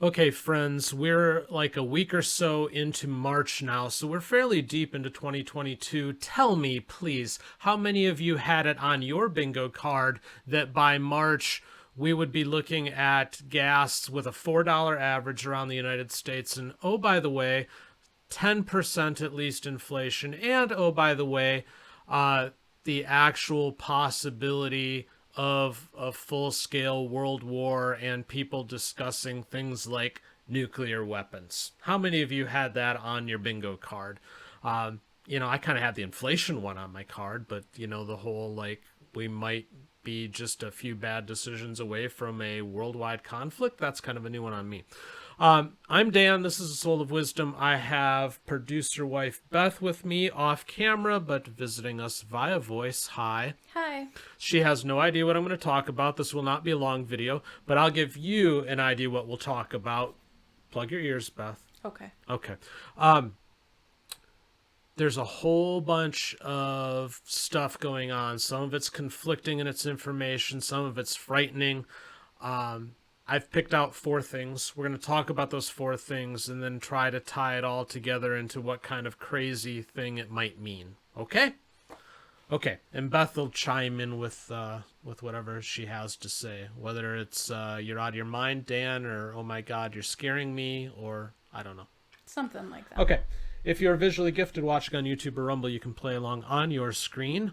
Okay, friends, we're like a week or so into March now, so we're fairly deep into 2022. Tell me, please, how many of you had it on your bingo card that by March we would be looking at gas with a $4 average around the United States? And oh, by the way, 10% at least inflation. And oh, by the way, the actual possibility of a full scale world war and people discussing things like nuclear weapons. How many of you had that on your bingo card? I kind of had the inflation one on my card, but, the whole like we might be just a few bad decisions away from a worldwide conflict, that's kind of a new one on me. I'm Dan. This is the Soule of Wisdom. I have producer-wife Beth with me off camera, but visiting us via voice. Hi. Hi. She has no idea what I'm going to talk about. This will not be a long video, but I'll give you an idea what we'll talk about. Plug your ears, Beth. Okay. Okay. There's a whole bunch of stuff going on. Some of it's conflicting in its information. Some of it's frightening. I've picked out 4 things. We're going to talk about those 4 things and then try to tie it all together into what kind of crazy thing it might mean. Okay? Okay. And Beth will chime in with whatever she has to say, whether it's you're out of your mind, Dan, or oh my God, you're scaring me, or I don't know. Something like that. Okay. If you're visually gifted watching on YouTube or Rumble, you can play along on your screen.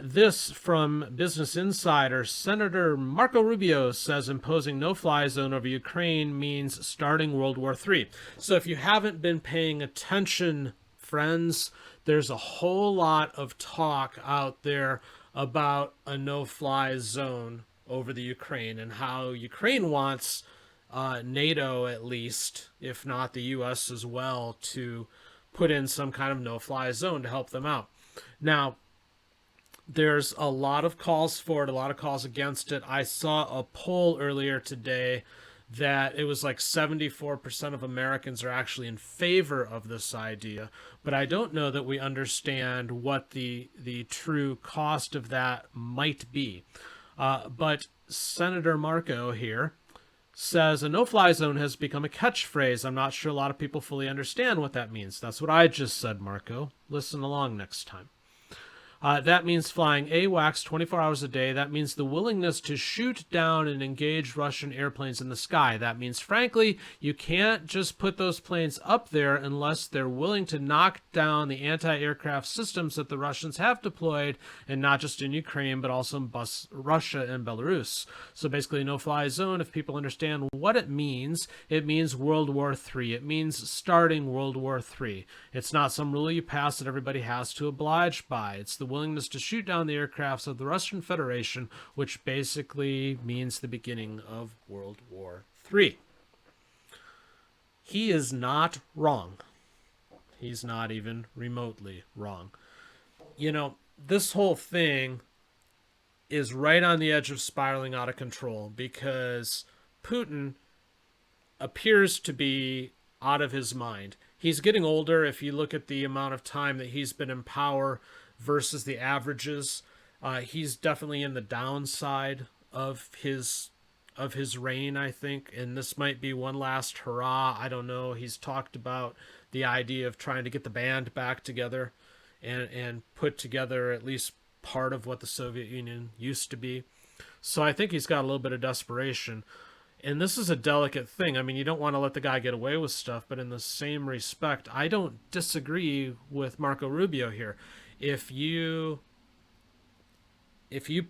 This from Business Insider. Senator Marco Rubio says imposing no-fly zone over Ukraine means starting World War III. So if you haven't been paying attention, friends, there's a whole lot of talk out there about a no-fly zone over the Ukraine and how Ukraine wants NATO, at least, if not the U.S. as well, to put in some kind of no-fly zone to help them out. Now, there's a lot of calls for it, a lot of calls against it. I saw a poll earlier today that it was like 74% of Americans are actually in favor of this idea, but I don't know that we understand what the true cost of that might be. But Senator Marco here says a no-fly zone has become a catchphrase. I'm not sure a lot of people fully understand what that means. That's what I just said, Marco. Listen along next time. That means flying AWACS 24 hours a day. That means the willingness to shoot down and engage Russian airplanes in the sky. That means, frankly, you can't just put those planes up there unless they're willing to knock down the anti-aircraft systems that the Russians have deployed, and not just in Ukraine, but also in Russia and Belarus. So basically, no-fly zone, if people understand what it means World War III. It means starting World War III. It's not some rule you pass that everybody has to oblige by. It's the willingness to shoot down the aircrafts of the Russian Federation, which basically means the beginning of World War III. He is not wrong. He's not even remotely wrong. This whole thing is right on the edge of spiraling out of control because Putin appears to be out of his mind. He's getting older. If you look at the amount of time that he's been in power versus the averages, he's definitely in the downside of his reign, I think, and this might be one last hurrah. I don't know. He's talked about the idea of trying to get the band back together and put together at least part of what the Soviet Union used to be. So I think he's got a little bit of desperation. And this is a delicate thing. I mean, you don't want to let the guy get away with stuff, but in the same respect, I don't disagree with Marco Rubio here. If you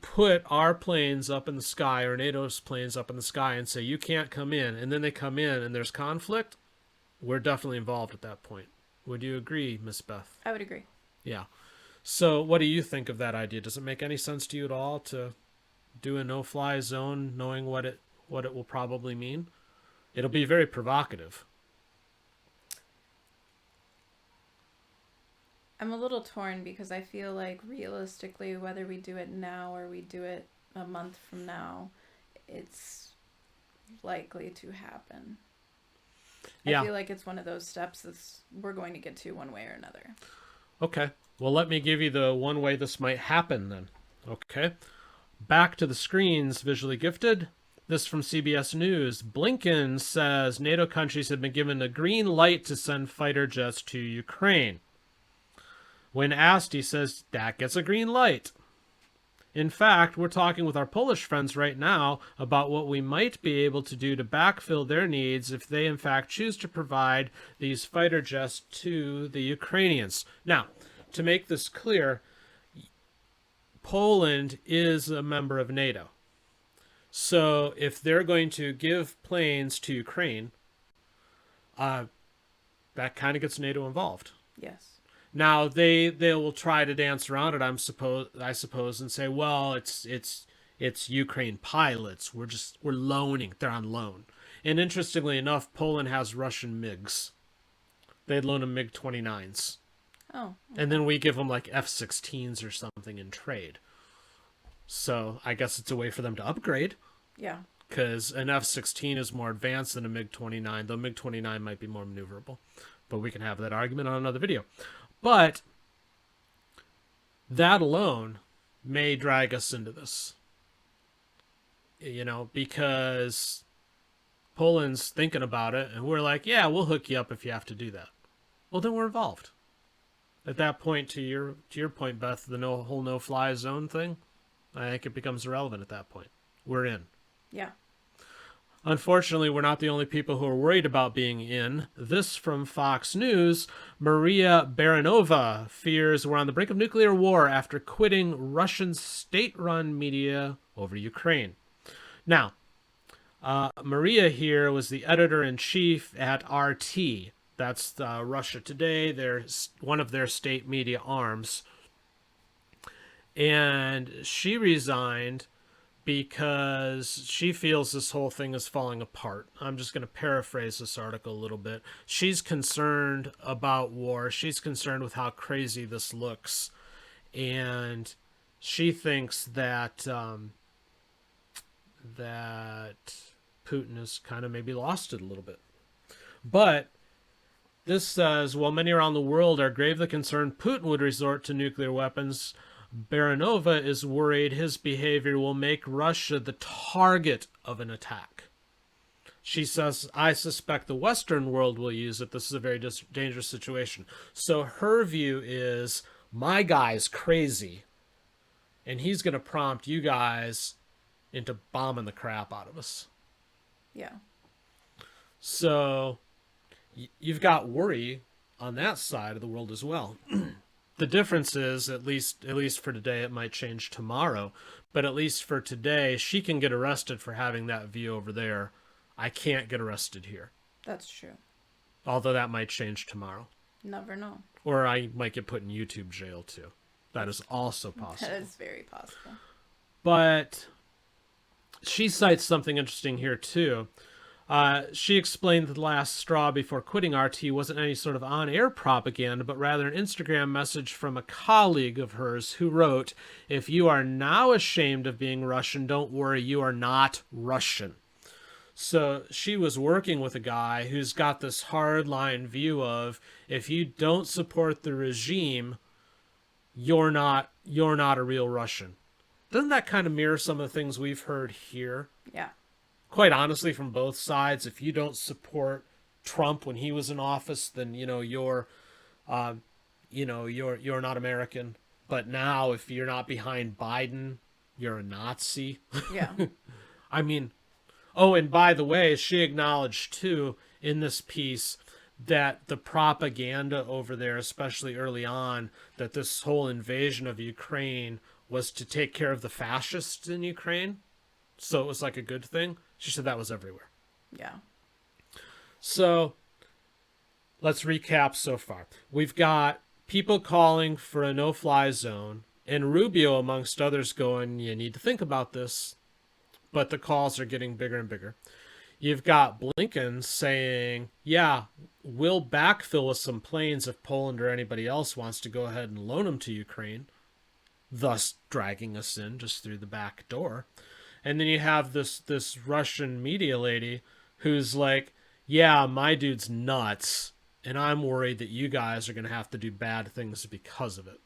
put our planes up in the sky or NATO's planes up in the sky and say you can't come in, and then they come in and there's conflict, we're definitely involved at that point. Would you agree, Miss Beth? I would agree. Yeah. So what do you think of that idea? Does it make any sense to you at all to do a no-fly zone knowing what it will probably mean? It'll be very provocative. I'm a little torn because I feel like realistically, whether we do it now or we do it a month from now, it's likely to happen. Yeah. I feel like it's one of those steps that we're going to get to one way or another. Okay. Well, let me give you the one way this might happen then. Okay. Back to the screens, visually gifted. This from CBS News. Blinken says NATO countries have been given a green light to send fighter jets to Ukraine. When asked, he says that gets a green light. In fact, we're talking with our Polish friends right now about what we might be able to do to backfill their needs if they in fact choose to provide these fighter jets to the Ukrainians. Now, to make this clear, Poland is a member of NATO. So if they're going to give planes to Ukraine, that kind of gets NATO involved. Yes. Now they will try to dance around it, I suppose, and say, well, it's Ukraine pilots. We're loaning. They're on loan. And interestingly enough, Poland has Russian MiGs. They'd loan them MiG-29s. Oh. Okay. And then we give them like F-16s or something in trade. So I guess it's a way for them to upgrade. Yeah. Because an F-16 is more advanced than a MiG-29, though MiG-29 might be more maneuverable. But we can have that argument on another video. But that alone may drag us into this. Because Poland's thinking about it, and we're like, yeah, we'll hook you up if you have to do that. Well, then we're involved. At that point, to your point, Beth, the whole no-fly zone thing, I think it becomes irrelevant at that point. We're in. Yeah. Unfortunately, we're not the only people who are worried about being in. This from Fox News. Maria Baranova fears we're on the brink of nuclear war after quitting Russian state-run media over Ukraine. Now, Maria here was the editor-in-chief at RT. That's Russia Today. They're one of their state media arms. And she resigned because she feels this whole thing is falling apart. I'm just going to paraphrase this article a little bit. She's concerned about war. She's concerned with how crazy this looks. And she thinks that that Putin has kind of maybe lost it a little bit. But this says, while many around the world are gravely concerned Putin would resort to nuclear weapons, Baranova is worried his behavior will make Russia the target of an attack. She says, I suspect the Western world will use it. This is a very dangerous situation. So her view is, my guy's crazy, and he's going to prompt you guys into bombing the crap out of us. Yeah. So you've got worry on that side of the world as well. The difference is, at least for today, it might change tomorrow, but at least for today, she can get arrested for having that view over there. I can't get arrested here. That's true. Although that might change tomorrow. Never know. Or I might get put in YouTube jail too. That is also possible. That is very possible. But she cites something interesting here too. She explained that the last straw before quitting RT wasn't any sort of on-air propaganda, but rather an Instagram message from a colleague of hers who wrote, if you are now ashamed of being Russian, don't worry, you are not Russian. So she was working with a guy who's got this hardline view of, if you don't support the regime, you're not a real Russian. Doesn't that kind of mirror some of the things we've heard here? Yeah. Quite honestly, from both sides, if you don't support Trump when he was in office, then you're not American. But now, if you're not behind Biden, you're a Nazi. Yeah. I mean, oh, and by the way, she acknowledged too in this piece that the propaganda over there, especially early on, that this whole invasion of Ukraine was to take care of the fascists in Ukraine. So it was like a good thing. She said that was everywhere. Yeah. So let's recap so far. We've got people calling for a no-fly zone, and Rubio, amongst others, going, you need to think about this. But the calls are getting bigger and bigger. You've got Blinken saying, yeah, we'll backfill with some planes if Poland or anybody else wants to go ahead and loan them to Ukraine, thus dragging us in just through the back door. And then you have this Russian media lady who's like, yeah, my dude's nuts, and I'm worried that you guys are going to have to do bad things because of it.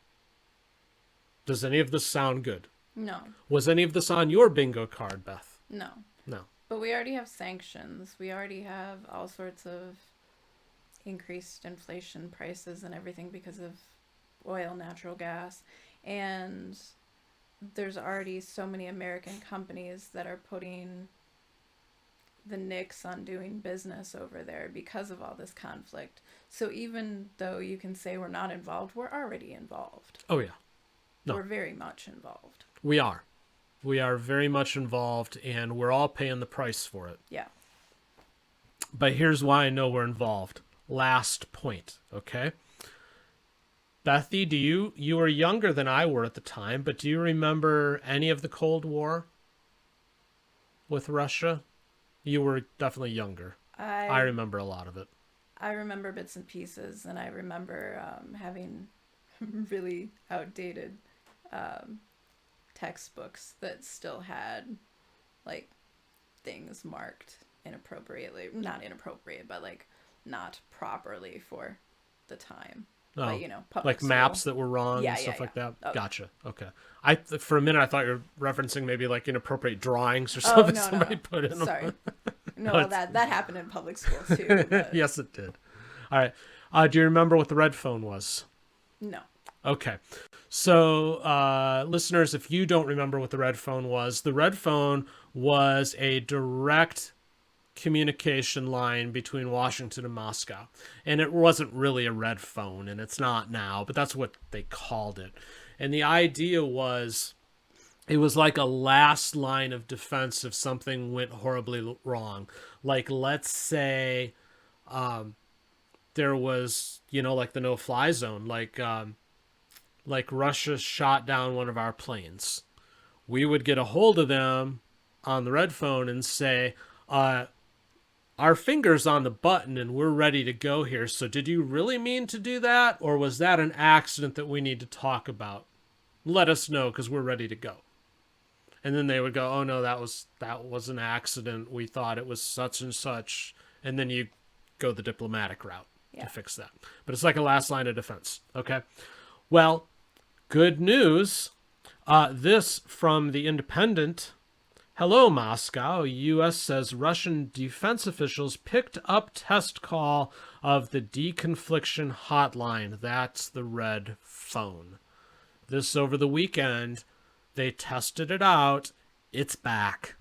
Does any of this sound good? No. Was any of this on your bingo card, Beth? No. No. But we already have sanctions. We already have all sorts of increased inflation prices and everything because of oil, natural gas. And there's already so many American companies that are putting the nix on doing business over there because of all this conflict. So even though you can say we're not involved, we're already involved. Oh, yeah. No. We're very much involved. We are. We are very much involved, and we're all paying the price for it. Yeah. But here's why I know we're involved. Last point, okay? Bethy, you were younger than I were at the time, but do you remember any of the Cold War with Russia? You were definitely younger. I remember a lot of it. I remember bits and pieces, and I remember having really outdated textbooks that still had like things marked inappropriately, not inappropriate, but like not properly for the time. Oh, But, you know, public like school. maps that were wrong and stuff like that. Gotcha. Okay. For a minute I thought you were referencing maybe like inappropriate drawings or something somebody put in them. Sorry. No, that happened in public schools too. But... Yes, it did. All right. Do you remember what the red phone was? No. Okay. So, listeners, if you don't remember what the red phone was a direct communication line between Washington and Moscow. And it wasn't really a red phone, and it's not now, but that's what they called it. And the idea was it was like a last line of defense if something went horribly wrong. Like, let's say there was, like the no-fly zone, like Russia shot down one of our planes. We would get a hold of them on the red phone and say, our finger's on the button and we're ready to go here. So did you really mean to do that? Or was that an accident that we need to talk about? Let us know because we're ready to go. And then they would go, oh no, that was an accident. We thought it was such and such. And then you go the diplomatic route to fix that. But it's like a last line of defense. Okay. Well, good news. This from The Independent. Hello, Moscow. U.S. says Russian defense officials picked up test call of the deconfliction hotline. That's the red phone. This over the weekend. They tested it out. It's back.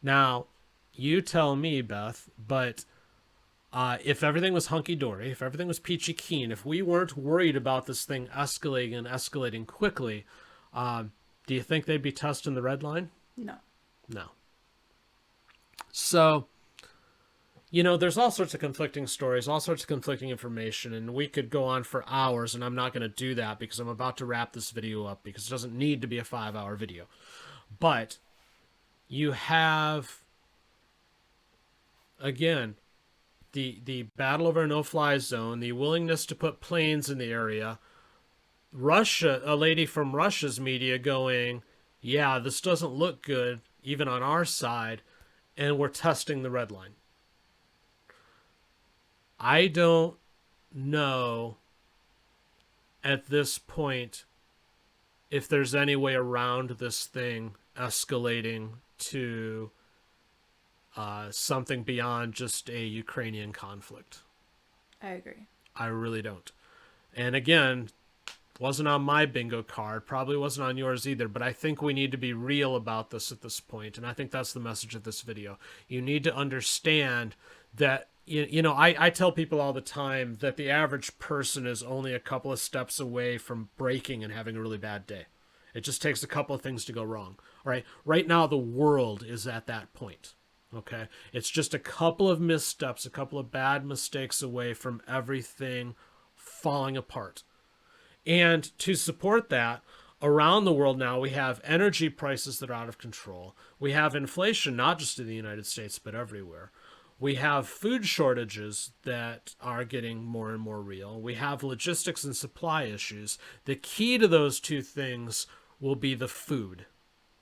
Now, you tell me, Beth, but if everything was hunky-dory, if everything was peachy keen, if we weren't worried about this thing escalating and escalating quickly, do you think they'd be testing the red line? No. No. So, there's all sorts of conflicting stories, all sorts of conflicting information, and we could go on for hours, and I'm not going to do that because I'm about to wrap this video up because it doesn't need to be a 5-hour video. But you have, again, the battle over a no-fly zone, the willingness to put planes in the area, Russia, a lady from Russia's media going, yeah, this doesn't look good, even on our side, and we're testing the red line. I don't know at this point if there's any way around this thing escalating to something beyond just a Ukrainian conflict. I agree. I really don't. And again, wasn't on my bingo card, probably wasn't on yours either, but I think we need to be real about this at this point, and I think that's the message of this video. You need to understand that, I tell people all the time that the average person is only a couple of steps away from breaking and having a really bad day. It just takes a couple of things to go wrong. All right. Right now, the world is at that point. Okay. It's just a couple of missteps, a couple of bad mistakes away from everything falling apart. And to support that, around the world now, we have energy prices that are out of control. We have inflation, not just in the United States, but everywhere. We have food shortages that are getting more and more real. We have logistics and supply issues. The key to those two things will be the food,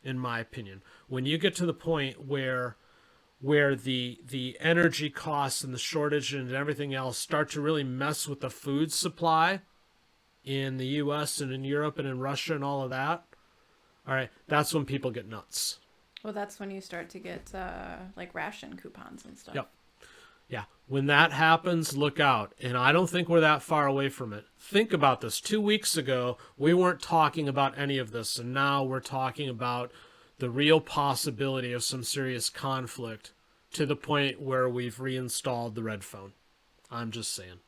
in my opinion. When you get to the point where the energy costs and the shortage and everything else start to really mess with the food supply in the U.S. and in Europe and in Russia and all of that, all right, that's when people get nuts. Well, that's when you start to get like ration coupons and stuff. Yep. Yeah. When that happens, look out. And I don't think we're that far away from it. Think about this. 2 weeks ago, we weren't talking about any of this, and now we're talking about the real possibility of some serious conflict to the point where we've reinstalled the red phone. I'm just saying.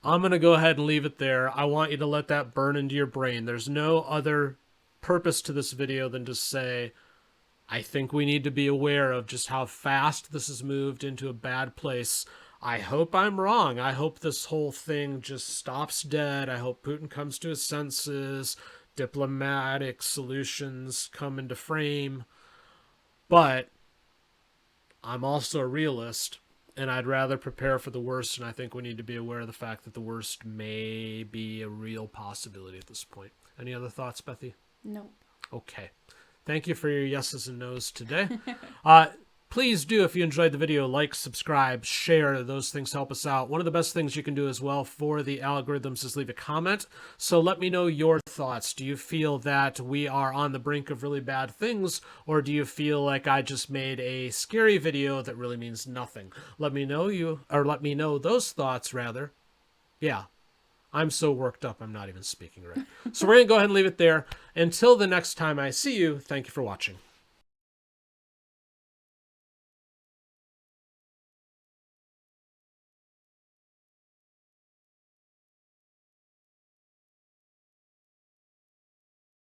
I'm going to go ahead and leave it there. I want you to let that burn into your brain. There's no other purpose to this video than to say, I think we need to be aware of just how fast this has moved into a bad place. I hope I'm wrong. I hope this whole thing just stops dead. I hope Putin comes to his senses. Diplomatic solutions come into frame. But I'm also a realist, and I'd rather prepare for the worst, and I think we need to be aware of the fact that the worst may be a real possibility at this point. Any other thoughts, Bethy? Nope. Okay. Thank you for your yeses and nos today. Please do, if you enjoyed the video, like, subscribe, share. Those things help us out. One of the best things you can do as well for the algorithms is leave a comment. So let me know your thoughts. Do you feel that we are on the brink of really bad things, or do you feel like I just made a scary video that really means nothing? Let me know those thoughts, rather. Yeah. I'm so worked up, I'm not even speaking right. So we're going to go ahead and leave it there. Until the next time I see you, thank you for watching.